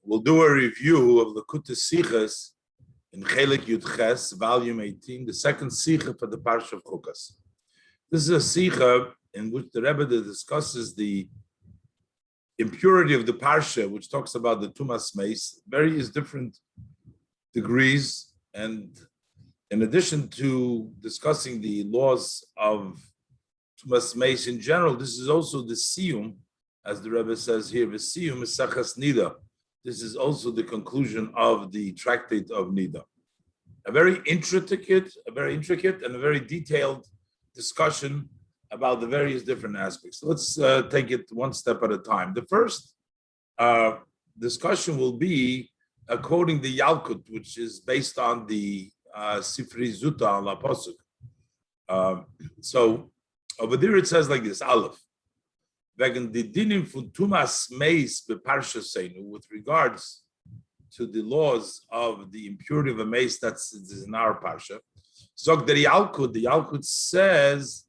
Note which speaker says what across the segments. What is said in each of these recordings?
Speaker 1: We'll do a review of the Chukas in Chelik Yud Ches, volume 18, the second Sikha for the Parsha of Chukas. This is a Sikha in which the Rebbe discusses the impurity of the Parsha, which talks about the Tumas Meis, various different degrees. And in addition to discussing the laws of Tumas Meis in general, this is also the Siyum, as the Rebbe says here, the Siyum is Sachas Nida. This is also the conclusion of the tractate of Nida. A very intricate and a very detailed discussion about the various different aspects. So let's take it one step at a time. The first discussion will be quoting the Yalkut, which is based on the Sifri Zuta al Pasuk. So over there it says like this: Aleph. Wegen die Dinim von Tumas Meis beParsha Seinu, with regards to the laws of the impurity of a mace that's in our Parsha. Zog the Yalkut says,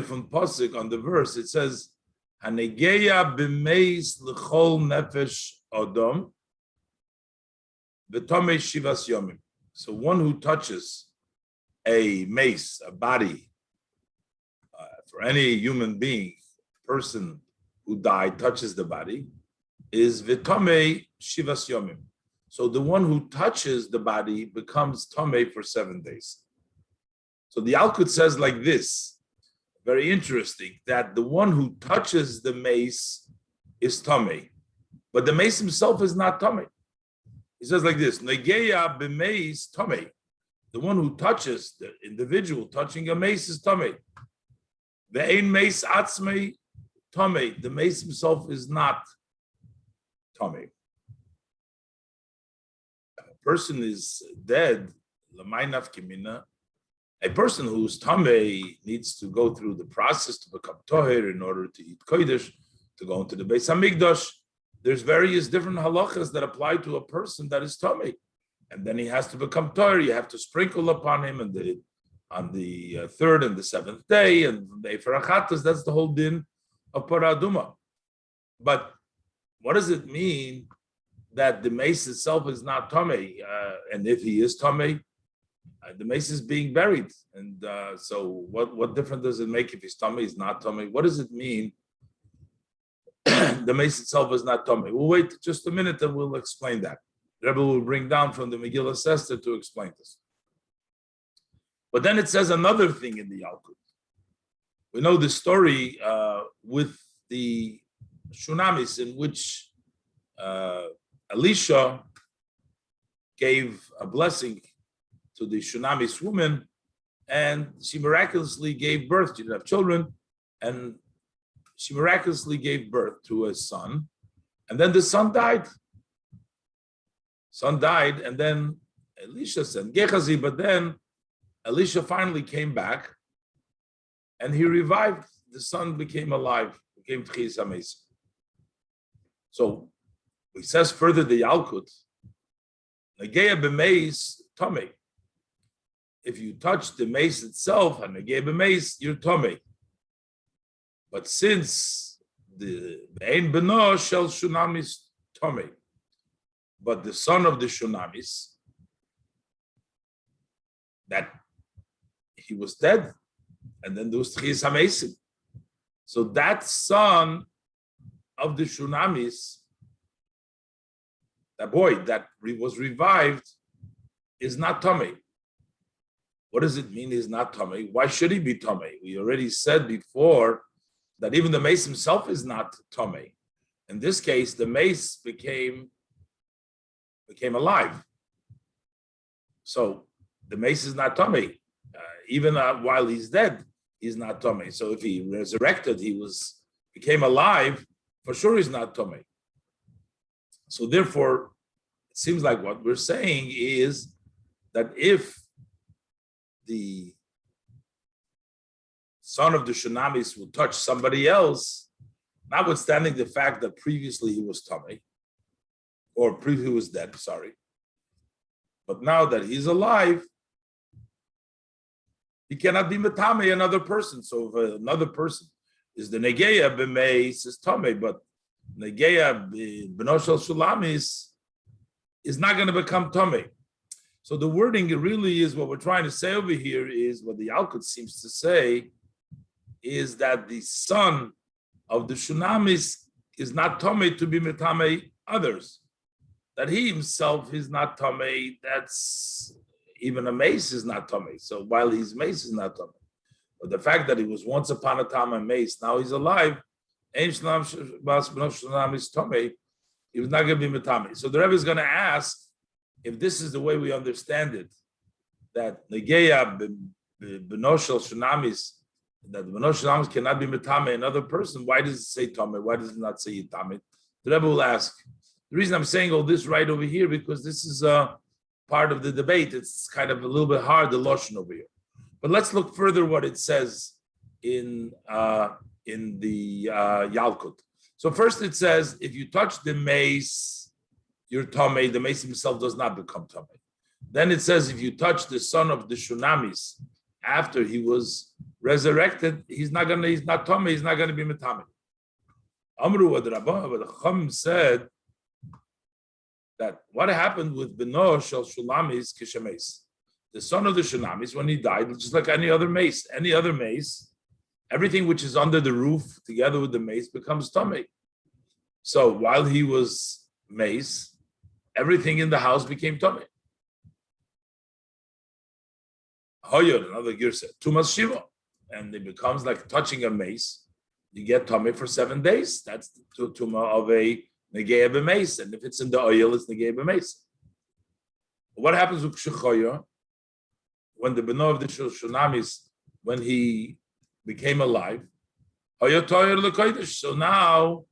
Speaker 1: from Pasuk on the verse, it says, Hanegeya b'meis l'chol nefesh odom v'tomei shivas yomim. So one who touches a mace, a body, for any human being, person who died, touches the body, is v'tomei shivas yomim. So the one who touches the body becomes tomei for 7 days. So the Yalkut says like this, very interesting, that the one who touches the mace is tomei, but the mace himself is not tomei. He says like this: Negeya b'meis tomei. The one who touches, the individual touching a mace, is tomei. Ve'ein mace atzmei tomei. The mace himself is not tomei. A person is dead. L'maynaf kimina. A person who's tamei needs to go through the process to become toher in order to eat kodesh, to go into the Beis Hamikdash. There's various different halachas that apply to a person that is tamei, and then he has to become toher. You have to sprinkle upon him on the third and the seventh day, and from the Efer Achatas. That's the whole din of paraduma. But what does it mean that the mace itself is not tamei? And if he is tamei, the mace is being buried, and so what difference does it make if he's tamei, he's not tamei? What does it mean? The mace itself is not tamei. We'll wait just a minute and we'll explain that. The Rebbe will bring down from the Megillah Esther to explain this. But then it says another thing in the Yalkut. We know the story with the Shunamis, in which Elisha gave a blessing to the Shunamis woman, and she miraculously gave birth. She didn't have children, and she miraculously gave birth to a son, and then the son died. And then Elisha said, Gehazi, but then Elisha finally came back, and he revived. The son became alive, became Tchis HaMeis. So he says further the Yalkut, Negeya b'meis tomei. If you touch the mace itself, and Negeya b'meis, you're tomei. But since the Ein Beno shel Shunamis tomei, but the son of the Shunamis, that he was dead, and then there was Tchis HaMeisim. So that son of the Shunamis, that boy that was revived, is not tamei. What does it mean he's not tamei? Why should he be tamei? We already said before that even the mace himself is not tamei. In this case, the mace became alive. So the mace is not tamei. Even while he's dead, he's not tamei. So if he resurrected, became alive, for sure he's not tamei. So therefore, it seems like what we're saying is that if the son of the Shunamis will touch somebody else, notwithstanding the fact that previously he was tamei, or previously he was dead, but now that he's alive, he cannot be metamei another person. So if another person is the negeya b'meis is tamei, but negeya b'no shel shulamis is not going to become Tomei. So the wording really is what we're trying to say over here is what the Yalkut seems to say is that the son of the Shunamis is not Tomei to be Metame others. That he himself is not Tomei, that's even a mace is not Tomei. So while his mace is not Tomei. But the fact that he was once upon a time a mace, now he's alive, he was not going to be Metame. So the Rebbe is going to ask if this is the way we understand it, that Negeya Benoshel Shunamis, that the Benoshel Shunamis cannot be Metame another person, why does it say Tame? Why does it not say Yitame? The Rebbe will ask. The reason I'm saying all this right over here, because this is a part of the debate. It's kind of a little bit hard, the Lashon over here. But let's look further what it says in the Yalkut. So first it says, if you touch the mace, you're Tomei, the mace himself does not become Tomei. Then it says, if you touch the son of the Shunamis after he was resurrected, he's not Tomei, he's not going to be Metame. Amru what the Chacham said that what happened with Beno Shel Shulamis Kishames, the son of the Shunamis, when he died, just like any other mace, everything which is under the roof together with the mace becomes Tomei. So while he was mace, everything in the house became Tomei. Hoyer, another gear said, Tumas Shiva. And it becomes like touching a mace. You get Tomei for 7 days. That's the Tuma of a Negei b'meis. And if it's in the oil, it's Negei b'meis. What happens with Kshechoyer? When the Beno of the Shunamis, when he became alive, Hoyer Toyer l'kodesh. So now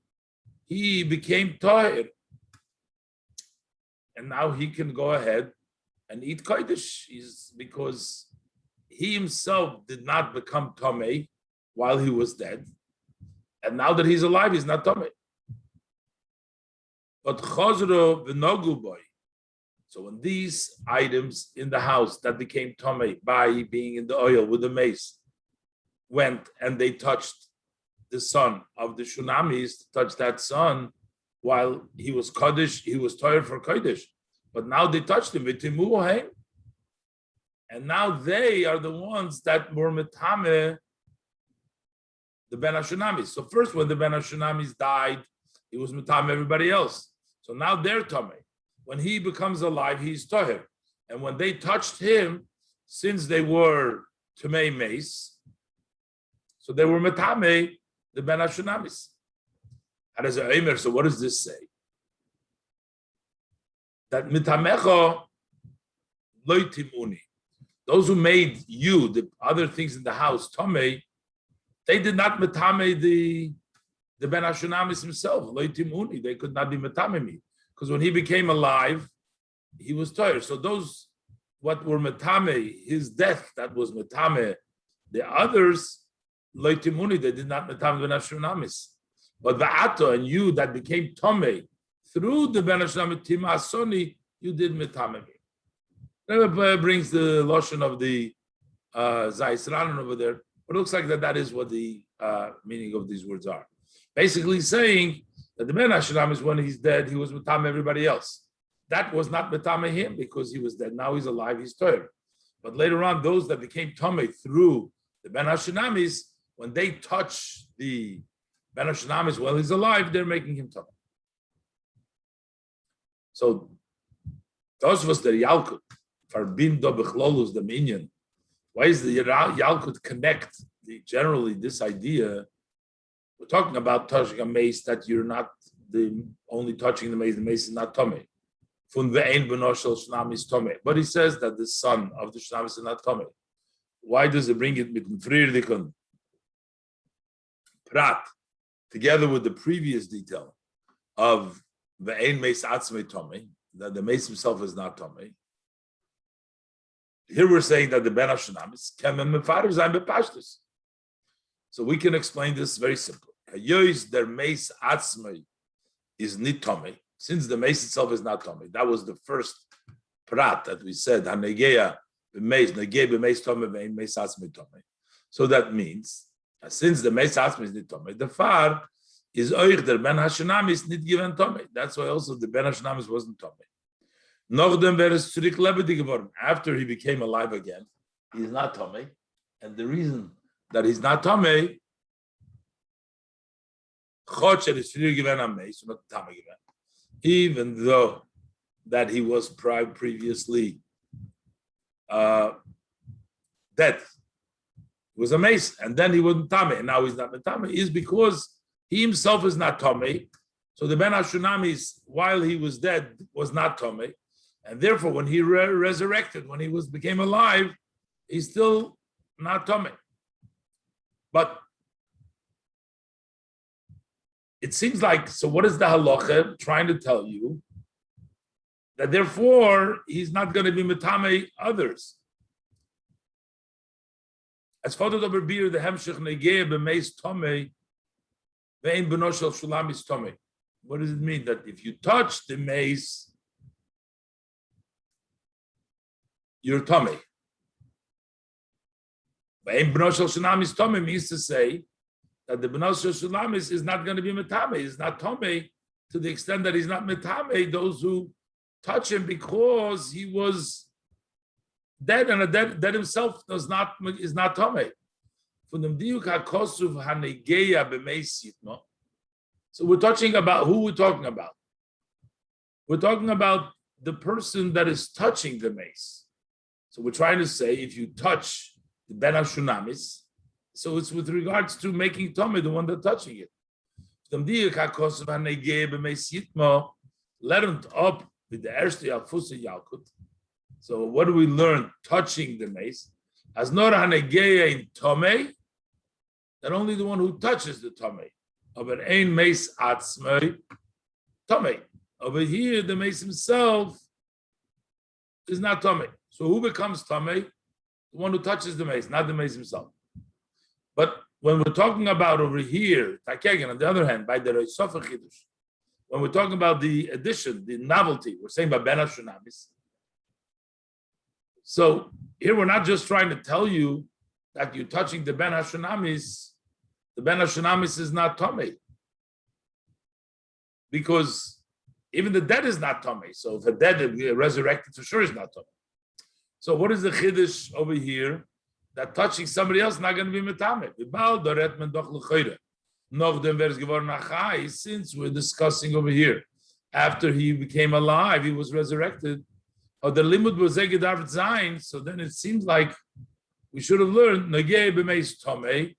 Speaker 1: he became Toyer. And now he can go ahead and eat kodesh, because he himself did not become Tomei while he was dead. And now that he's alive, he's not Tomei. But Chozro v'nogu boy. So when these items in the house that became Tomei by being in the oil with the mace went and they touched the son of the Shunamis, touched that son, while he was Kaddish, he was tired for Kaddish. But now they touched him. And now they are the ones that were Metame, the Ben HaShunamis. So first when the Ben HaShunamis died, he was Metame everybody else. So now they're Tomei. When he becomes alive, he's Toher. And when they touched him, since they were Tomei Mace, so they were Metame, the Ben HaShunamis. So what does this say? That mitamecho loitimuni, those who made you, the other things in the house, Tomei, they did not metame the Ben HaShunamis himself, loitimuni, they could not be metame me. Because when he became alive, he was tired. So those, what were metame, his death, that was metame. The others, loitimuni, they did not metame Ben HaShunamis. But va'ato, and you that became Tomei, through the Ben HaShunamis Timasoni, you did Metame. Rebbe brings the lotion of the Zayis Ranan over there, but it looks like that is what the meaning of these words are. Basically saying that the Ben HaShunamis, when he's dead, he was Metame everybody else. That was not Metame him because he was dead. Now he's alive, he's tired. But later on, those that became Tomei through the Ben HaShunamis, when they touch the Ben HaShunamis while he's alive, they're making him Tomei. So those was the Yalkut for Bimdo Bechlolus the Minyan. Why is the Yalkut connect generally this idea? We're talking about touching a mace that you're not the only touching the mace is not Tomei. Fun ve'ein benoshel Shunamis Tomei. But he says that the son of the Shunamis is not Tomei. Why does it bring it with Mfrirdikun Prat together with the previous detail of ve'ein meis atzmei Tomei, that the mace himself is not Tomei? Here we're saying that the Ben HaShunamis can be mefarer zayin bepashtus. So we can explain this very simply. Hayois der meis atzmei is nit Tomei, since the mace itself is not Tomei. That was the first prat that we said. Hanegeya b'meis, negei b'meis Tomei ve'ein meis atzmei Tomei. So that means since the meis atzmei is nit Tomei, the far is oich der Ben HaShunamis nit given Tomei. That's why also the Ben HaShunamis wasn't Tomei. After he became alive again, he's not Tomei. And the reason that he's not Tomei, even though that he was previously dead, he was a mace, and then he wasn't Tomei, and now he's not Tomei, is because he himself is not Tomei. So the Ben Hashunamis, while he was dead, was not Tomei. And therefore, when he resurrected, when he became alive, he's still not Tomei. But it seems like, so what is the halacha trying to tell you? That therefore, he's not going to be Metame others. As followed over beer, the Hemshech Negeh b'meis Tomei, ve'en b'no shel Shulamis Tomei. What does it mean? That if you touch the mace, you're Tomei. Ve'en b'no shel Shulamis Tomei means to say that the b'no shel Shulamis is not going to be Metame. He's not Tomei to the extent that he's not Metame, those who touch him because he was dead, and a dead himself is not Tomei. So we're talking about who we're talking about. We're talking about the person that is touching the mace. So we're trying to say if you touch the Ben Hashunamis, so it's with regards to making Tomei the one that's touching it. Let him up with the Erste Yalfusa Yalkut. So what do we learn? Touching the mace. As Nor Hanegeya in Tomei, that only the one who touches the Tomei. Over ein mace atzmei Tomei. Over here, the mace himself is not Tomei. So who becomes Tomei? The one who touches the mace, not the mace himself. But when we're talking about over here, Takegen, on the other hand, by the Reisofa Chidush, when we're talking about the addition, the novelty, we're saying by Ben Hashunamis. So here we're not just trying to tell you that you're touching the Ben Hashunamis. The Ben Hashunamis is not Tomei. Because even the dead is not Tomei. So if the dead is resurrected, for sure is not Tomei. So what is the Chiddush over here? That touching somebody else is not going to be Metame. Since we're discussing over here, after he became alive, he was resurrected. Or the limud was Zayin, so then it seems like we should have learned Nagei b'meis Tomei,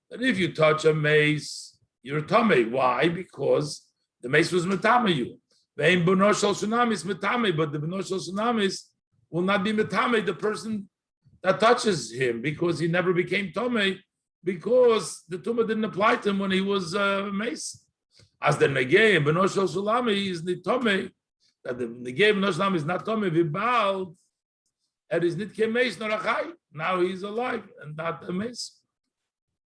Speaker 1: that if you touch a mace, you're Tomei. Why? Because the mace was Metame you. Ve'im b'no shel Shunamis Metame, but the b'no shel Shunamis will not be Metame, the person that touches him, because he never became Tomei, because the Tumah didn't apply to him when he was mace. As the Negei and b'no shel Shulami is the Tomei, that the Negei b'no shel Shulami is not Tomei, v'bal, and is nit kemeis nor achai. Now he's alive and not a mace.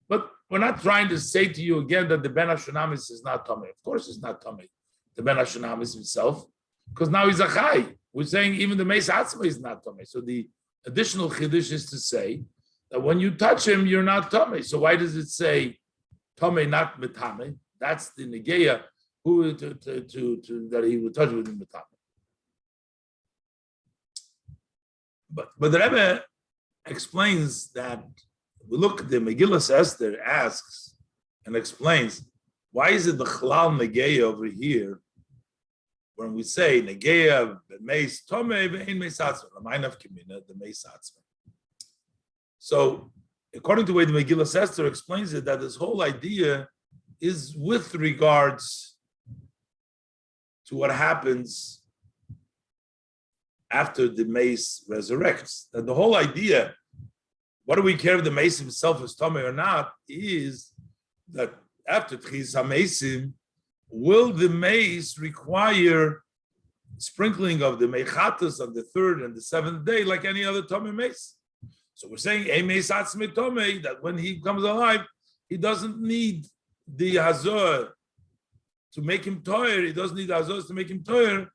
Speaker 1: But we're not trying to say to you again that the Ben Hashunamis is not Tomei. Of course it's not Tomei, the Ben Hashunamis himself, because now he's a Chai. We're saying even the Meis Atzma is not Tomei. So the additional Chiddush is to say that when you touch him, you're not Tomei. So why does it say Tomei, not Metame? That's the Negeya who that he would touch with Metame. But the Rebbe explains that we look at the Megillas Esther asks and explains why is it the Chalal Negeya over here when we say Negeya Meis Tomei ve'ein Meis Atzma, L'maynav Kimina, the Meis Atzma. So according to the way the Megillas Esther explains it, that this whole idea is with regards to what happens after the mace resurrects. That the whole idea, what do we care if the mace himself is Tomei or not, is that after Tchis HaMeisim, will the mace require sprinkling of the Mechatas on the third and the seventh day like any other Tomei mace? So we're saying, a Meis Atzmei Tomei, that when he comes alive, he doesn't need the Hazor to make him Toyer. He doesn't need Hazor to make him Toyer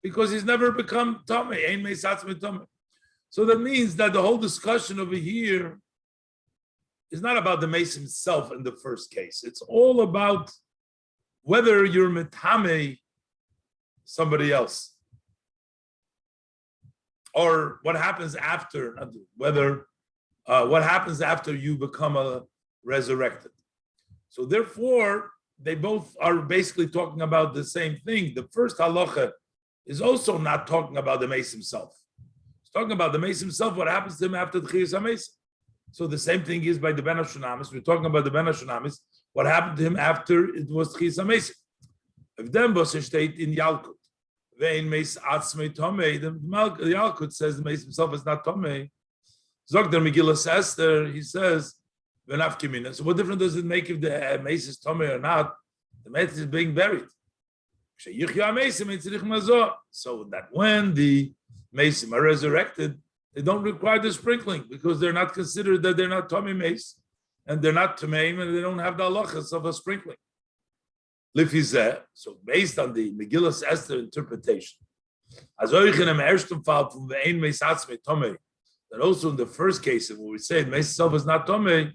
Speaker 1: because he's never become Tomei. A Meis Atzmei Tomei. So that means that the whole discussion over here is not about the mace himself in the first case. It's all about whether you're Metame somebody else. or what happens after, what happens after you become resurrected. So therefore, they both are basically talking about the same thing. The first halacha is also not talking about the mace himself. It's talking about the mace himself, what happens to him after the chiyus hameis. So the same thing is by the ben hashunamis. We're talking about the ben hashunamis, what happened to him after it was chiyus hameis. If then was state in Yalkut, vein mace atzmei tomei, the Yalkut says the mace himself is not tomei. Zog der Megillah Esther, he says, so what difference does it make if the mace is tomei or not? The mace is being buried. So that when the mace are resurrected, they don't require the sprinkling because they're not considered that they're not tomei mace, and they're not tomei, and they don't have the halachas of a sprinkling. So based on the Megillah Esther interpretation, that also in the first case, when we say mace itself is not tomei,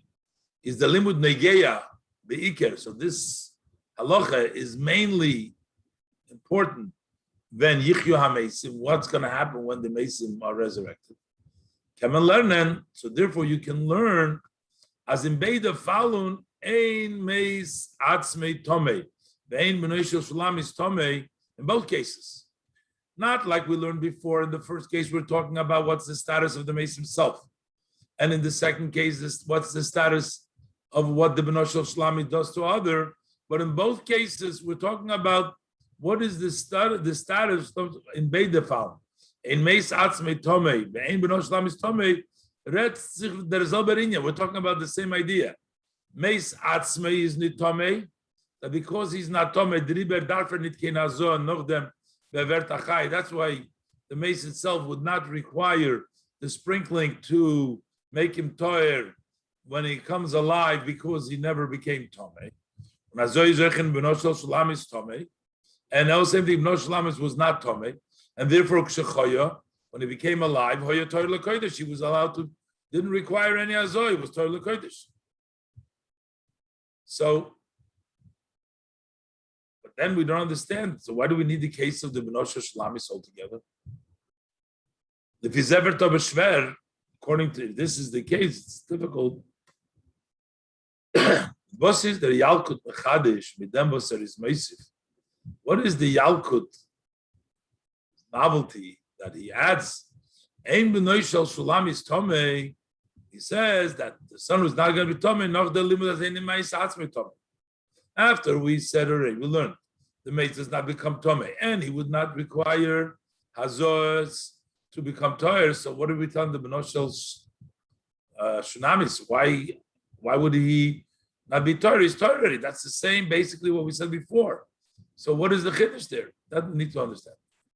Speaker 1: is the limud negeya beiker. So this halacha is mainly important when yichyu hamesim. What's going to happen when the mesim are resurrected? Come and learn. So therefore, you can learn as in beida falun ein meis atzmei tomei, ve'ein b'noi shel shulam is tomei in both cases. Not like we learned before. In the first case, we're talking about what's the status of the mace himself, and in the second case, what's the status of what the b'noi shel shulam does to other. But in both cases, we're talking about what is the status of in beida falun. In meis atzmei tomei, ve'ein b'noi shel shulam is tomei. We're talking about the same idea. Meis atzmei is nit tomei, that because he's not tomei, driber darfer nit kenazo noch dem bevert achai. That's why the mace itself would not require the sprinkling to make him toyer when he comes alive because he never became tomei. And now same thing, b'noi shel shulam was not tomei, and therefore kshechoya, when he became alive, hoya toyer lekodesh, he was allowed to, didn't require any azoy, it was toyer lekodesh. So, but then we don't understand. So why do we need the case of the b'noi shel shulam altogether? If he's ever schwer, according to, if this is the case, it's difficult. What is the Yalkut mechadish midem boser is meisif? What is the Yalkut novelty that he adds? Ein b'noi shel shulam is tomei. He says that the son was not going to be tomei, noch the limud as ein meis atzmei tomei. After we said already, we learned the mace does not become tomei, and he would not require hazos to become toyer. So what are we telling the b'noi shel shunamis? Why would he not be toyer? He's toyer already. That's the same, basically what we said before. So what is the chiddush there? That we need to understand.